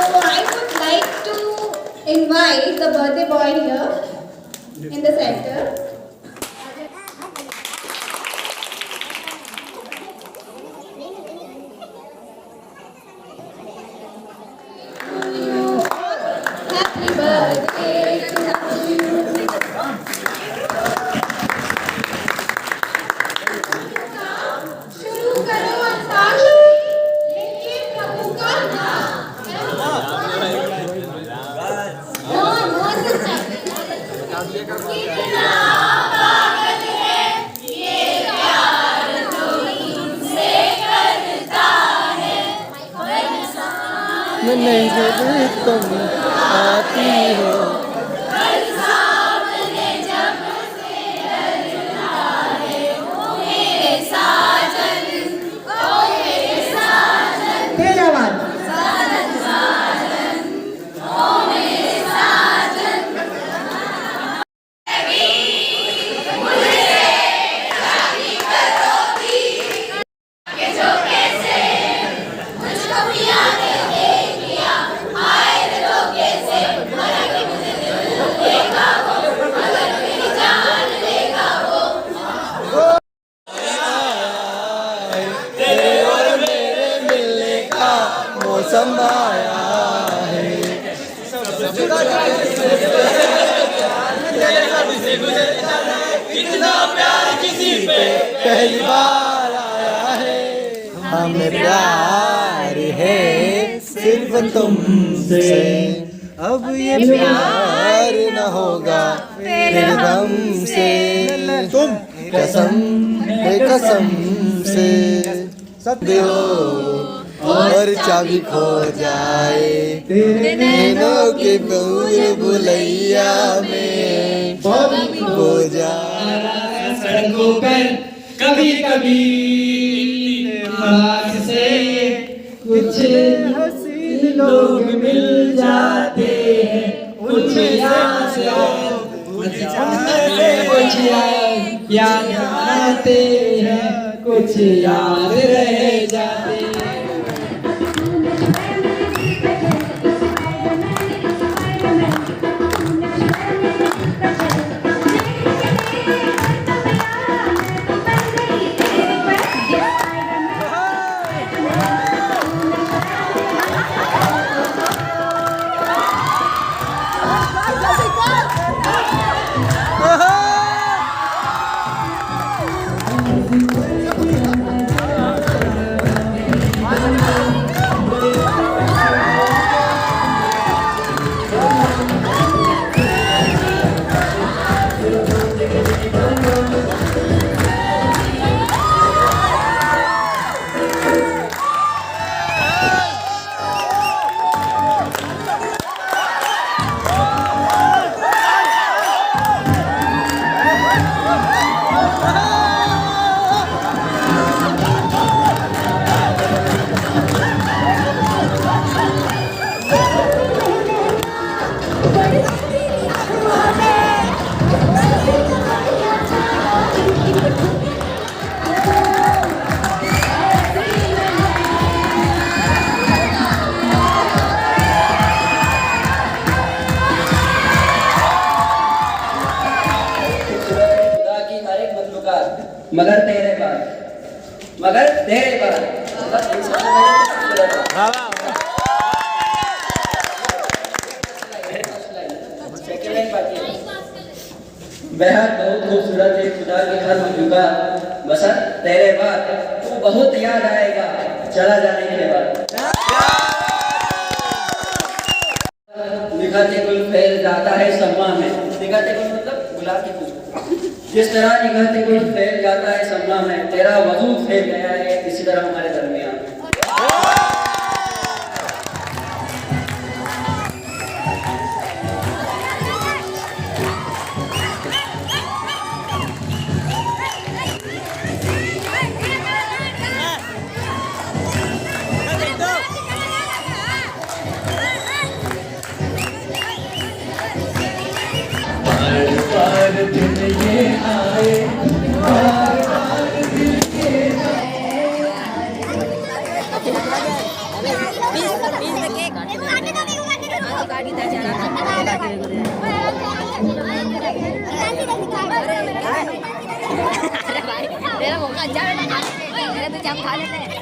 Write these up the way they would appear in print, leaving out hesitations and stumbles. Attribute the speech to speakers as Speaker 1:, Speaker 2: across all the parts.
Speaker 1: I would like to invite the birthday boy here in the center. Happy birthday to you. शुरू करो अंताक्षरी, लेके प्रभु का नाम। कितना पागल है ये प्यार तो तुमसे करता है।
Speaker 2: मैं नहीं तुम आती हो
Speaker 1: कल सामने जब से डरता है, ओ मेरे साजन, ओ मेरे साजन,
Speaker 2: तेज आवाज
Speaker 1: साजन साजन, ओ मेरे साजन। मुझसे शादी करोगी कि जो कैसे मुझको पिया दे दिया, आए तो कैसे मगर मुझे दिल देगा वो, मगर मेरी जान लेगा वो।
Speaker 2: तेरे और मेरे मिलने का मौसम आया है। कितना प्यार किसी पे पहली बार आया है। हमें प्यार है सिर्फ तुमसे, अब ये प्यार न होगा तेरे गम से। तुम कसम है कसम से सत्य हो और चाबी खो जाए तेरे नैनों के दूर बुलैया में खो जाए।
Speaker 3: सड़कों पर कभी कभी आँख से कुछ हसीन लोग मिल जाते हैं, कुछ याद याद आते हैं, कुछ याद रह जाते हैं।
Speaker 4: मगर तेरे बाद, मगर तेरे बाद बेहद बहुत खूबसूरत है खुदा की हर मखलूका, बसर तेरे बाद तू बहुत याद आएगा चला जाने के बाद। निगाहे गुल फैल जाता है सम्मा में, निगाहे गुल मतलब गुलाब की खुशबू। जिस तरह निगाहे गुल फैल जाता है सम्मा में, तेरा वजूद फैल गया है इसी तरह हमारे दरमियान।
Speaker 3: दिन ये आए, बार बार दिन ये आए।
Speaker 1: तेरा मौका अच्छा बेटा मेरे तो जम खा लेते हैं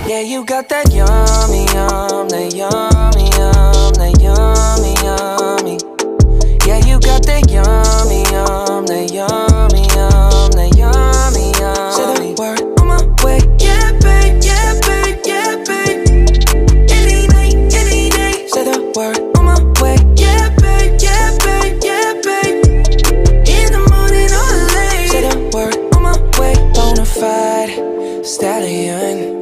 Speaker 5: Yeah, you got that yummy, that yummy, that yummy, yummy. Yeah, you got that yummy, that yummy, that yummy, yummy. Say the word on my way, yeah, babe, yeah, babe, yeah, babe. Any night, any day. Say the word on my way, yeah, babe, yeah, babe, yeah, babe. In the morning or late. Say the word on my way. Bonafide stallion.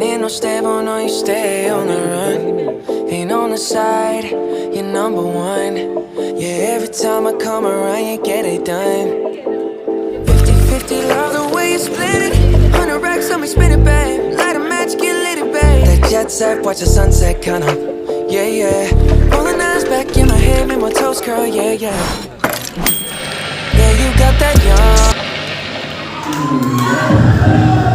Speaker 5: Ain't no stable, no, you stay on the run. Ain't on the side, you're number one. Yeah, every time I come around, you get it done. 50-50, love the way you split it. 100 racks on me, spin it, babe. Light a match, get lit, it, babe. That jet set, watch the sunset, kind of. Yeah, yeah. Rolling eyes back in my head, make my toes curl, yeah, yeah. Yeah, you got that young.